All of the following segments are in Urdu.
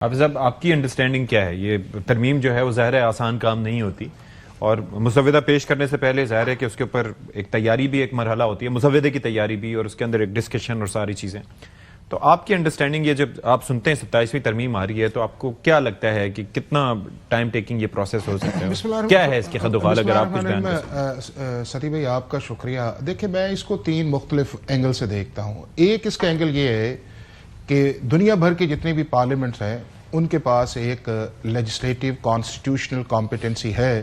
حافظ صاحب، آپ کی انڈرسٹینڈنگ کیا ہے؟ یہ ترمیم جو ہے وہ ظاہر ہے آسان کام نہیں ہوتی، اور مسودہ پیش کرنے سے پہلے ظاہر ہے کہ اس کے اوپر ایک تیاری بھی، ایک مرحلہ ہوتی ہے مسودے کی تیاری بھی، اور اس کے اندر ایک ڈسکشن اور ساری چیزیں. تو آپ کی انڈرسٹینڈنگ یہ جب آپ سنتے ہیں 27ویں ترمیم آ رہی ہے تو آپ کو کیا لگتا ہے کہ کتنا ٹائم ٹیکنگ یہ پروسیس ہو سکتا ہے؟ کیا ہے اس کی خد و خال اگر آپ کچھ بیان کر سکیں؟ ستی بھائی آپ کا شکریہ. دیکھیں، میں اس کو 3 مختلف اینگل سے دیکھتا ہوں. ایک اس کا اینگل یہ ہے کہ دنیا بھر کے جتنے بھی پارلیمنٹس ہیں ان کے پاس ایک لیجسلیٹو کانسٹیٹیوشنل کمپیٹنسی ہے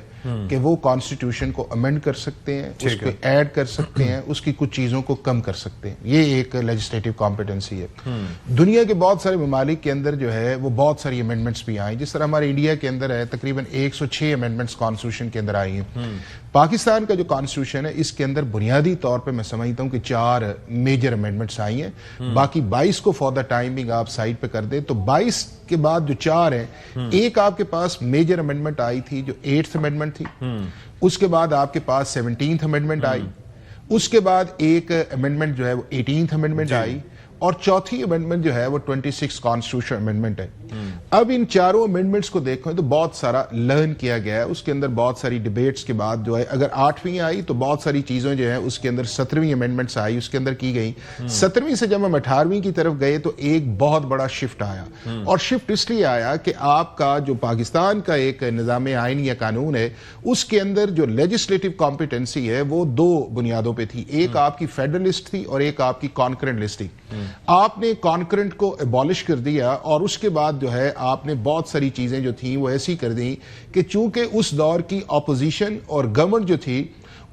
کہ وہ کانسٹیٹیوشن کو امینڈ کر سکتے ہیں، اس کو ایڈ کر سکتے ہیں، اس کی کچھ چیزوں کو کم کر سکتے ہیں. یہ ایک لیجسلیٹو کمپیٹنسی ہے. دنیا کے بہت سارے ممالک کے اندر جو ہے وہ بہت ساری امینڈمنٹس بھی آئیں، جس طرح ہمارے انڈیا کے اندر ہے تقریباً 106 امینڈمنٹس کانسٹیٹیوشن کے اندر آئی ہیں. پاکستان کا جو کانسٹیٹیوشن ہے اس کے اندر بنیادی طور پہ میں سمجھتا ہوں کہ 4 میجر امینڈمنٹس آئی ہیں. باقی 22 کو فار دا ٹائمنگ آپ سائڈ پہ کر دیں تو 22 کے بعد جو 4 ہیں، ایک آپ کے پاس میجر امینڈمنٹ آئی تھی جو 8th امینڈمنٹ تھی. اس کے بعد آپ کے پاس 17th امینڈمنٹ آئی. اس کے بعد ایک امینڈمنٹ جو ہے وہ 18th امینڈمنٹ آئی، اور چوتھی امینڈمنٹ جو ہے وہ 26 کانسٹیٹیوشن امینڈمنٹ ہے. اب ان چاروں امینڈمنٹس کو دیکھیں تو بہت سارا لرن کیا گیا ہے. اس کے اندر بہت ساری ڈیبیٹس کے بعد جو ہے اگر 8ویں آئی تو بہت ساری چیزیں جو ہیں اس کے اندر 17ویں امینڈمنٹس آئی، اس کے اندر کی گئی. 17ویں سے جب ہم 18ویں کی طرف گئے تو ایک بہت بڑا شفٹ آیا، اور شفٹ اس لیے آیا کہ آپ کا جو پاکستان کا ایک نظام آئین یا قانون ہے اس کے اندر جو لیجسلیٹو کمپیٹنسی ہے وہ 2 بنیادوں پہ تھی. ایک آپ کی فیڈرلسٹ تھی اور ایک آپ کی کانکرنٹ لسٹ تھی. آپ نے کانکرنٹ کو ایبالش کر دیا، اور اس کے بعد جو ہے آپ نے بہت ساری چیزیں جو تھیں وہ ایسی کر دیں کہ چونکہ اس دور کی اپوزیشن اور گورنمنٹ جو تھی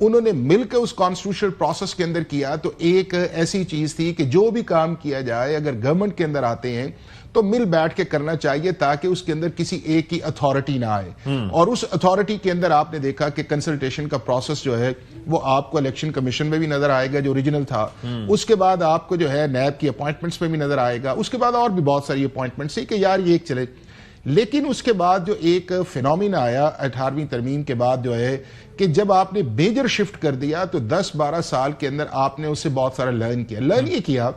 انہوں نے مل کے اس کانسٹیٹیوشنل پروسیس کے اندر کیا، تو ایک ایسی چیز تھی کہ جو بھی کام کیا جائے اگر گورنمنٹ کے اندر آتے ہیں تو مل بیٹھ کے کرنا چاہیے تاکہ اس کے اندر کسی ایک کی اتھارٹی نہ آئے. اور اس اتھارٹی کے اندر آپ نے دیکھا کہ کنسلٹیشن کا پروسیس جو ہے وہ آپ کو الیکشن کمیشن میں بھی نظر آئے گا جو اوریجنل تھا. اس کے بعد آپ کو جو ہے نیب کی اپوائنٹمنٹس میں بھی نظر آئے گا. اس کے بعد اور بھی بہت ساری اپوائنٹمنٹس تھی کہ یار یہ ایک چلے. لیکن اس کے بعد جو ایک فینومینا آیا 18ویں ترمیم کے بعد جو ہے کہ جب آپ نے میجر شفٹ کر دیا تو 10-12 سال کے اندر آپ نے اس سے بہت سارا لرن کیا. لرن یہ کیا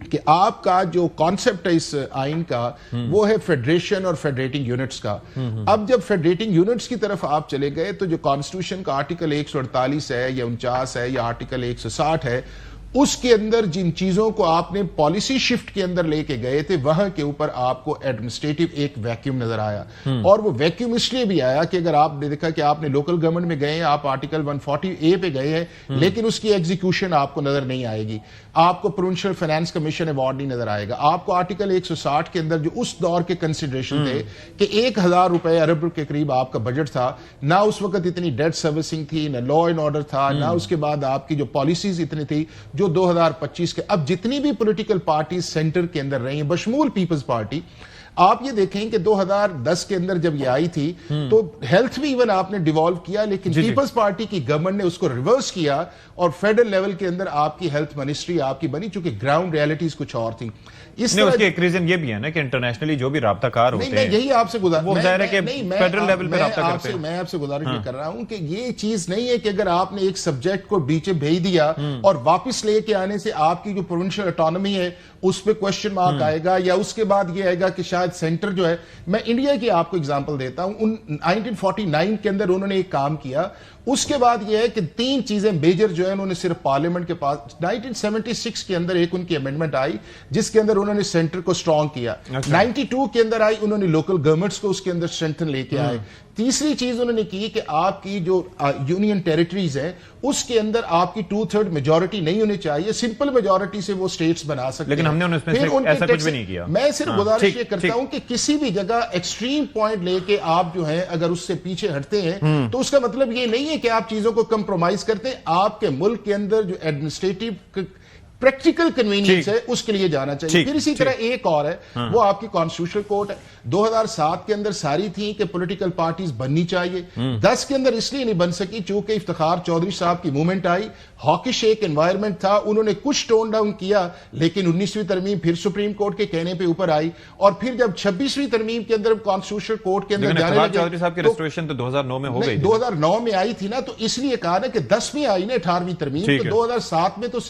کہ آپ کا جو کانسیپٹ ہے اس آئین کا وہ ہے فیڈریشن اور فیڈریٹنگ یونٹس کا. اب جب فیڈریٹنگ یونٹس کی طرف آپ چلے گئے تو جو کانسٹیٹیوشن کا آرٹیکل 148 ہے یا 49 ہے یا آرٹیکل 160 ہے، اس کے اندر جن چیزوں کو آپ نے پالیسی شفٹ کے اندر لے کے گئے تھے وہاں کے اوپر آپ کو ایڈمنسٹریٹو ایک ویکیوم نظر آیا. اور وہ ویکیوم اس لیے بھی آیا کہ اگر آپ نے دیکھا کہ آپ نے لوکل گورنمنٹ میں گئے ہیں، آپ آرٹیکل 140A پہ گئے ہیں، لیکن اس کی ایگزیکیوشن آپ کو نظر نہیں آئے گی. آپ کو پروونشل فائنانس کمیشن ایوارڈ نہیں نظر آئے گا. آپ کو آرٹیکل 160 کے اندر جو اس دور کے کنسیڈریشن تھے کہ 1000 روپے ارب کے قریب آپ کا بجٹ تھا، نہ اس وقت اتنی ڈیٹ سروسنگ تھی، نہ لا اینڈ آرڈر تھا، نہ اس کے بعد آپ کی جو پالیسیز اتنی تھی جو 2025 کے. اب جتنی بھی پولیٹیکل پارٹیز سینٹر کے اندر رہی ہیں بشمول پیپلز پارٹی، آپ یہ دیکھیں کہ 2010 کے اندر جب یہ آئی تھی تو ہیلتھ بھی ایون آپ نے ڈیوالو کیا، لیکن پیپلز پارٹی کی گورنمنٹ نے اس کو ریورس کیا اور فیڈرل لیول کے اندر آپ کی ہیلتھ منسٹری آپ کی بنی، چونکہ گراؤنڈ ریالٹیز کچھ اور تھی. اس کی ایک ریزن یہ بھی ہے نا کہ انٹرنیشنلی جو بھی رابطہ کار ہوتے ہیں، یہی آپ سے میں آپ سے گزارش کر رہا ہوں کہ یہ چیز نہیں ہے کہ اگر آپ نے ایک سبجیکٹ کو بیچے بھیج دیا اور واپس لے کے آنے سے آپ کی جو پروونشل اٹانومی ہے اس پہ کوشچن مارک آئے گا، یا اس کے بعد یہ آئے گا کہ شاید سینٹر جو ہے. میں انڈیا کی آپ کو اگزامپل دیتا ہوں. 1949 کے اندر انہوں نے ایک کام کیا. اس کے بعد یہ ہے کہ 3 چیزیں میجر جو ہے انہوں نے صرف پارلیمنٹ کے پاس 1976 کے اندر ایک ان کی امینڈمنٹ آئی جس کے اندر انہوں نے سینٹر کو سٹرونگ کیا. 92 کے اندر آئی، انہوں نے لوکل گورنمنٹس کو اس کے اندر اسٹرینتھن لے کے آئے. تیسری چیز انہوں نے کی کہ آپ کی جو یونین ٹیریٹریز ہیں اس کے اندر آپ کی 2/3 میجورٹی نہیں ہونی چاہیے، سمپل میجورٹی سے وہ اسٹیٹس بنا سکتے ہیں. لیکن ہم نے اس میں ایسا کچھ بھی نہیں کیا. میں صرف گزارش یہ کرتا ہوں کہ کسی بھی جگہ ایکسٹریم پوائنٹ لے کے آپ جو ہیں اگر اس سے پیچھے ہٹتے ہیں تو اس کا مطلب یہ نہیں ہے کہ آپ چیزوں کو کمپرومائز کرتے ہیں. آپ کے ملک کے اندر جو ایڈمنسٹریٹو پریکٹیکل کنوینئنس ہے اس کے لیے جانا چاہیے. پھر اسی طرح ایک اور ہے وہ آپ کی کانسٹیٹیوشنل کورٹ ہے. 2007 کے اندر ساری تھیں کہ پولیٹیکل پارٹیز بننی چاہیے. 10 کے اندر اس لیے نہیں بن سکی چونکہ افتخار چودھری صاحب کی موومنٹ آئی، ہاکش ایک انوائرمنٹ تھا، انہوں نے کچھ ٹون ڈاؤن کیا، لیکن 19ویں ترمیم پھر سپریم کورٹ کے کہنے پہ اوپر آئی. اور پھر جب 26ویں ترمیم کے اندر کانسٹیٹیوشنل کورٹ کے اندر جانے لگے، چودھری صاحب کی ریسٹوریشن تو 2009 میں ہو گئی، 2009 میں آئی تھی نا، تو اس لیے کہا نا کہ 10 میں آئی نا 18ویں ترمیم، تو 2007 میں تو